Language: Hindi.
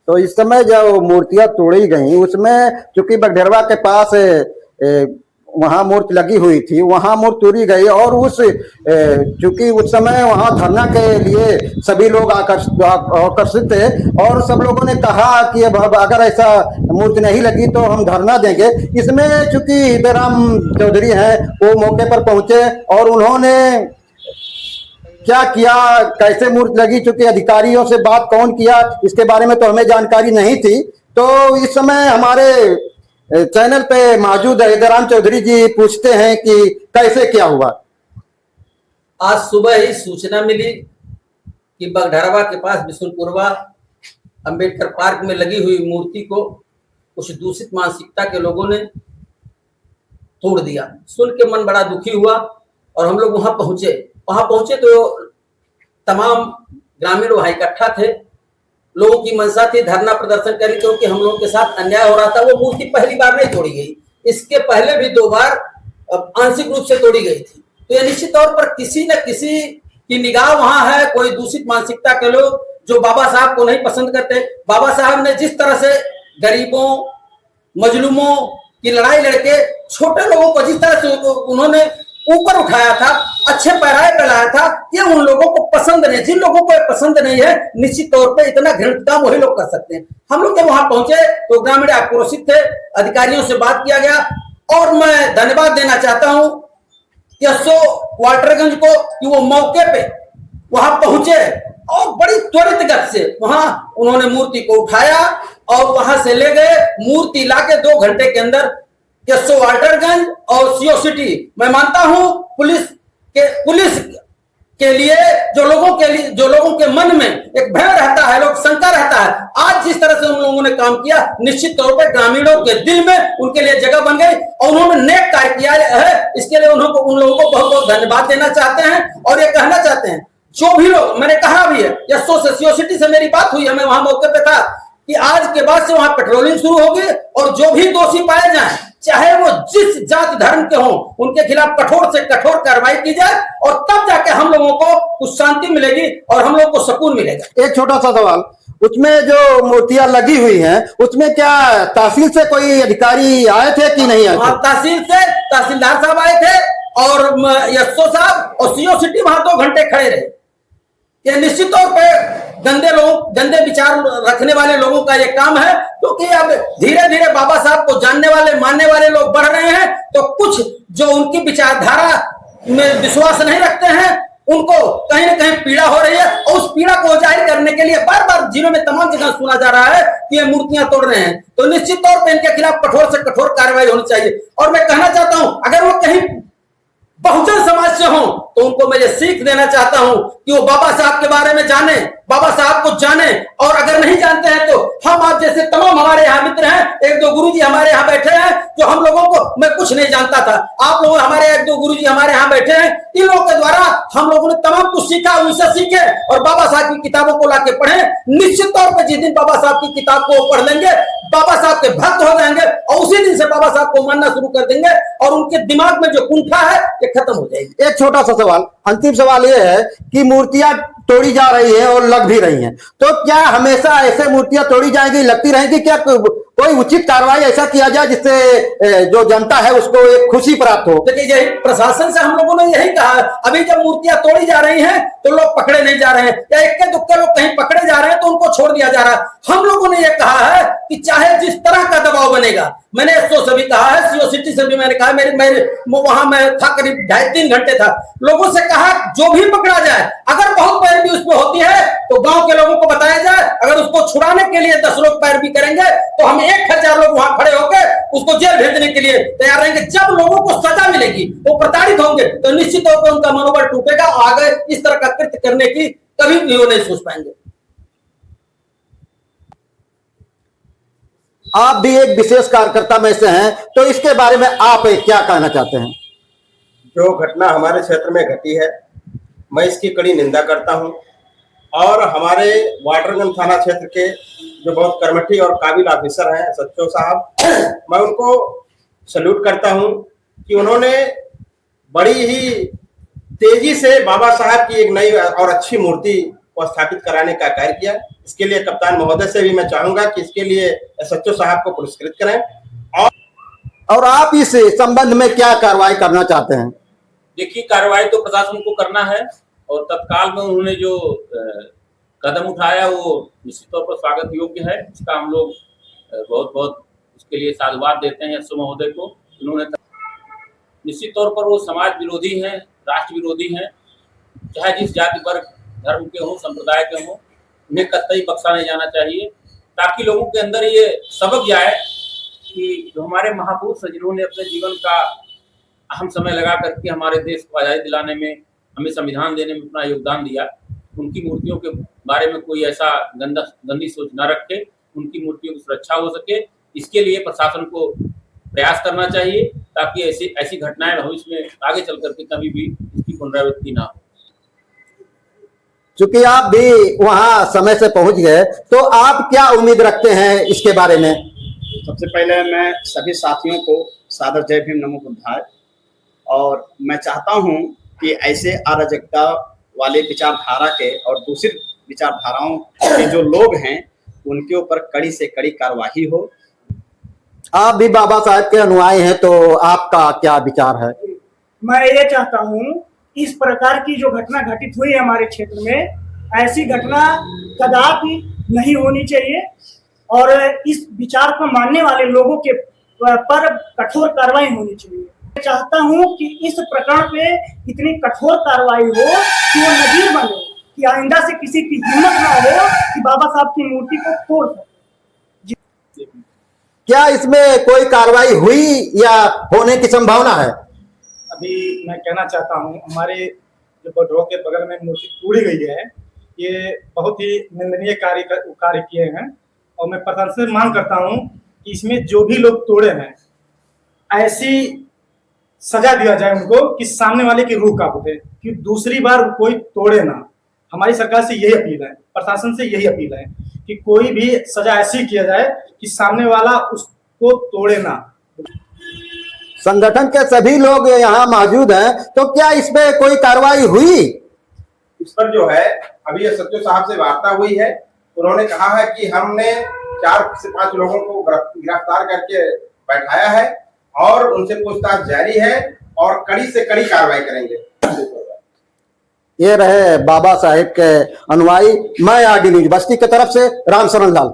तो इस समय जो मूर्तियां तोड़ी गई उसमें चूंकि बगढरवा के पास वहां मूर्ति लगी हुई थी, वहां मूर्ति तोड़ी गई और उस चूंकि उस समय वहां धरना के लिए सभी लोग आकर्षित थे और सब लोगों ने कहा कि अब अगर ऐसा मूर्ति नहीं लगी तो हम धरना देंगे। इसमें चूंकि हृदयराम चौधरी हैं वो मौके पर पहुंचे और उन्होंने क्या किया, कैसे मूर्ति लगी, चूंकि अधिकारियों से बात कौन किया इसके बारे में तो हमें जानकारी नहीं थी। तो इस समय हमारे चैनल पे मौजूद हृदयराम चौधरी जी पूछते हैं कि कैसे क्या हुआ। आज सुबह ही सूचना मिली कि बगढरवा के पास बिशुनपुरवा अंबेडकर पार्क में लगी हुई मूर्ति को कुछ दूषित मानसिकता के लोगों ने तोड़ दिया। सुन के मन बड़ा दुखी हुआ और हम लोग वहां पहुंचे तो तमाम ग्रामीण वहां इकट्ठा थे। लोगों की मंशा थी धरना प्रदर्शन करी क्योंकि हम लोगों के साथ अन्याय हो रहा था। वो मूर्ति पहली बार नहीं तोड़ी गई, इसके पहले भी 2 बार आंशिक रूप से तोड़ी गई थी। तो ये निश्चित तौर पर किसी न किसी की निगाह वहां है, कोई दूषित मानसिकता के लोग जो बाबा साहब को नहीं पसंद करते। बाबा साहब ने जिस तरह से गरीबों मजलूमों की लड़ाई लड़के छोटे लोगों को जिस तरह से उन्होंने ऊपर उठाया था, अच्छे पैराए पे लाया था, ये उन लोगों को पसंद नहीं। जिन लोगों को पसंद नहीं है निश्चित तौर पे इतना घृणित काम वही लोग कर सकते हैं। हम लोग जब वहां पहुंचे तो ग्रामीण आक्रोशित थे, अधिकारियों से बात किया गया और मैं धन्यवाद देना चाहता हूं एसओ वाल्टरगंज को कि वो मौके पे वहां पहुंचे और बड़ी त्वरित गति से वहां उन्होंने मूर्ति को उठाया और वहां से ले गए। मूर्ति लाके 2 घंटे के अंदर एसओ वाल्टरगंज और सीओ सिटी, मैं मानता हूं पुलिस के लिए जो लोगों के मन में एक भय रहता है, लोग शंका रहता है, आज जिस तरह से उन लोगों ने काम किया निश्चित तौर पर ग्रामीणों के दिल में उनके लिए जगह बन गई और उन्होंने नेक कार्य किया है। इसके लिए उन लोगों को बहुत बहुत धन्यवाद देना चाहते हैं और ये कहना चाहते हैं जो भी लोग, मैंने कहा भी है एसओ से सीओ सिटी से मेरी बात हुई है, मैं वहां मौके पे था कि आज के बाद से वहां पेट्रोलिंग शुरू होगी और जो भी दोषी पाए जाएं चाहे वो जिस जाति धर्म के हों उनके खिलाफ कठोर से कठोर कार्रवाई की जाए और तब जाके हम लोगों को कुछ शांति मिलेगी और हम लोगों को सुकून मिलेगा। एक छोटा सा सवाल, उसमें जो मूर्तियां लगी हुई हैं उसमें क्या तहसील से कोई अधिकारी आए थे कि नहीं आए थे? तहसील से तहसीलदार साहब आए थे और एसओ साहब और सीओ सिटी वहां 2 घंटे खड़े रहे। ये निश्चित तौर पे गंदे विचार रखने वाले लोगों का ये काम है क्योंकि अब धीरे धीरे बाबा साहब को जानने वाले मानने वाले लोग बढ़ रहे हैं। तो कुछ जो उनकी विचारधारा में विश्वास नहीं रखते हैं उनको कहीं ना कहीं पीड़ा हो रही है और उस पीड़ा को जाहिर करने के लिए बार बार जिलों में तमाम जगह सुना जा रहा है कि ये मूर्तियां तोड़ रहे हैं। तो निश्चित तौर पर इनके खिलाफ कठोर से कठोर कार्रवाई होनी चाहिए। और मैं कहना चाहता हूं अगर वो कहीं बहुजन समाज से हों तो उनको मैं ये सीख देना चाहता हूं कि वो बाबा साहब के बारे में जाने, बाबा साहब को जाने और अगर नहीं जानते हैं तो हम आप जैसे तमाम हमारे यहाँ मित्र हैं, 1-2 गुरुजी हमारे यहाँ बैठे हैं जो हम लोगों को, मैं कुछ नहीं जानता था, आप लोग हमारे 1-2 गुरुजी हमारे यहाँ बैठे हैं, इन लोगों के द्वारा हम लोगों ने तमाम कुछ सीखा, उनसे सीखे और बाबा साहब की किताबों को लाके पढ़े। निश्चित तौर पर जिस दिन बाबा साहब की किताब को पढ़ लेंगे बाबा साहब के भक्त हो जाएंगे और उसी दिन से बाबा साहब को मानना शुरू कर देंगे और उनके दिमाग में जो कुंठा है ये खत्म हो जाएगी। एक छोटा सा सवाल, अंतिम सवाल ये है कि मूर्तियां तोड़ी जा रही है और लग भी रही हैं, तो क्या हमेशा ऐसे मूर्तियां तोड़ी जाएंगी, लगती रहेंगी? क्या कोई उचित कार्रवाई ऐसा किया जाए जिससे जो जनता है उसको एक खुशी प्राप्त हो? देखिए यही प्रशासन से हम लोगों ने यही कहा, अभी जब मूर्तियां तोड़ी जा रही हैं तो लोग पकड़े नहीं जा रहे हैं या इक्के दुक्के लोग कहीं पकड़े जा रहे हैं तो उनको छोड़ दिया जा रहा है। हम लोगों ने यह कहा है कि चाहे जिस तरह का दबाव बनेगा, मैंने एसओ से भी कहा है, सीओ सिटी से भी मैंने कहा, वहां मैं था करीब 2.5-3 घंटे था, लोगों से कहा जो भी पकड़ा जाए अगर बहुत पैरवी उसमें होती है तो गांव के लोगों को बताया जाए, अगर उसको छुड़ाने के लिए 10 लोग पैरवी करेंगे तो हम 1000 लोग वहां खड़े होकर उसको जेल भेजने के लिए तैयार रहेंगे। जब लोगों को सजा मिलेगी वो प्रताड़ित होंगे तो निश्चित तौर पर उनका मनोबल टूटेगा, आगे इस तरह का कृत्य करने की कभी भी वो नहीं सोच पाएंगे। आप भी एक विशेष कार्यकर्ता में से हैं, तो इसके बारे में आप क्या कहना चाहते हैं? जो घटना हमारे क्षेत्र में घटी है मैं इसकी कड़ी निंदा करता हूं और हमारे वाटरगंज थाना क्षेत्र के जो बहुत कर्मठी और काबिल ऑफिसर हैं सच्चो साहब, मैं उनको सल्यूट करता हूं कि उन्होंने बड़ी ही तेजी से बाबा साहब की एक नई और अच्छी मूर्ति को स्थापित कराने का कार्य किया। इसके लिए कप्तान महोदय से भी मैं चाहूंगा कि इसके लिए एसएचओ साहब को पुरस्कृत करें। और आप इस संबंध में क्या कार्रवाई करना चाहते हैं? देखिए, कार्रवाई तो प्रशासन को करना है और तत्काल में उन्होंने जो कदम उठाया वो निश्चित तौर पर स्वागत योग्य है। इसका हम लोग बहुत बहुत उसके लिए साधुवाद देते हैं एसओ महोदय को। उन्होंने निश्चित तौर पर वो समाज विरोधी हैं, राष्ट्र विरोधी हैं, चाहे जिस जाति वर्ग धर्म के हों, संप्रदाय के हों, उन्हें कतई बख्शा नहीं जाना चाहिए, ताकि लोगों के अंदर ये सबक जाए कि जो हमारे महापुरुष जिन्होंने अपने जीवन का अहम समय लगा करके हमारे देश को आज़ादी दिलाने में, हमें संविधान देने में अपना योगदान दिया, उनकी मूर्तियों के बारे में कोई ऐसा गंदी सोच न रखे, उनकी मूर्तियों की सुरक्षा हो सके। इसके लिए प्रशासन को प्रयास करना चाहिए ताकि ऐसी घटनाएं भविष्य में आगे चल करके कभी भी इसकी पुनरावृत्ति ना हो। चूंकि आप भी वहां समय से पहुंच गए, तो आप क्या उम्मीद रखते हैं इसके बारे में? सबसे पहले मैं सभी साथियों को सादर जय भीम नमो बुद्धाय। और मैं चाहता हूं कि ऐसे अराजकता वाले विचारधारा के और दूसरी विचारधाराओं के जो लोग हैं उनके ऊपर कड़ी से कड़ी कार्रवाई हो। आप भी बाबा साहब के अनुयायी हैं, तो आपका क्या विचार है? मैं ये चाहता हूँ इस प्रकार की जो घटना घटित हुई है हमारे क्षेत्र में, ऐसी घटना कदापि नहीं होनी चाहिए और इस विचार को मानने वाले लोगों के पर कठोर कार्रवाई होनी चाहिए। मैं चाहता हूँ कि इस प्रकरण पे इतनी कठोर कार्रवाई हो कि वो नजीर बने, कि आइंदा से किसी की हिम्मत ना हो कि बाबा साहब की मूर्ति को तोड़ सके। क्या इसमें कोई कार्रवाई हुई या होने की संभावना है? अभी मैं कहना चाहता हूँ, हमारे जो बडोह के बगल में मूर्ति तोड़ी गई है, ये बहुत ही निंदनीय कार्य किए हैं और मैं प्रशासन से मांग करता हूँ कि इसमें जो भी लोग तोड़े हैं ऐसी सजा दिया जाए उनको कि सामने वाले की रूह कांप उठे, कि दूसरी बार कोई तोड़े ना। हमारी सरकार से यही अपील है, प्रशासन से यही अपील है कि कोई भी सजा ऐसी किया जाए कि सामने वाला उसको तोड़े ना। संगठन के सभी लोग यहाँ मौजूद हैं, तो क्या इसमें कोई कार्रवाई हुई? इस पर जो है अभी एसएचओ साहब से वार्ता हुई है। उन्होंने कहा है कि हमने 4 से 5 लोगों को गिरफ्तार करके बैठाया है और उनसे पूछताछ जारी है और कड़ी से कड़ी कार्रवाई करेंगे। ये रहे बाबा साहेब के अनुयायी। मैं आरडी न्यूज बस्ती की तरफ से रामशरण लाल।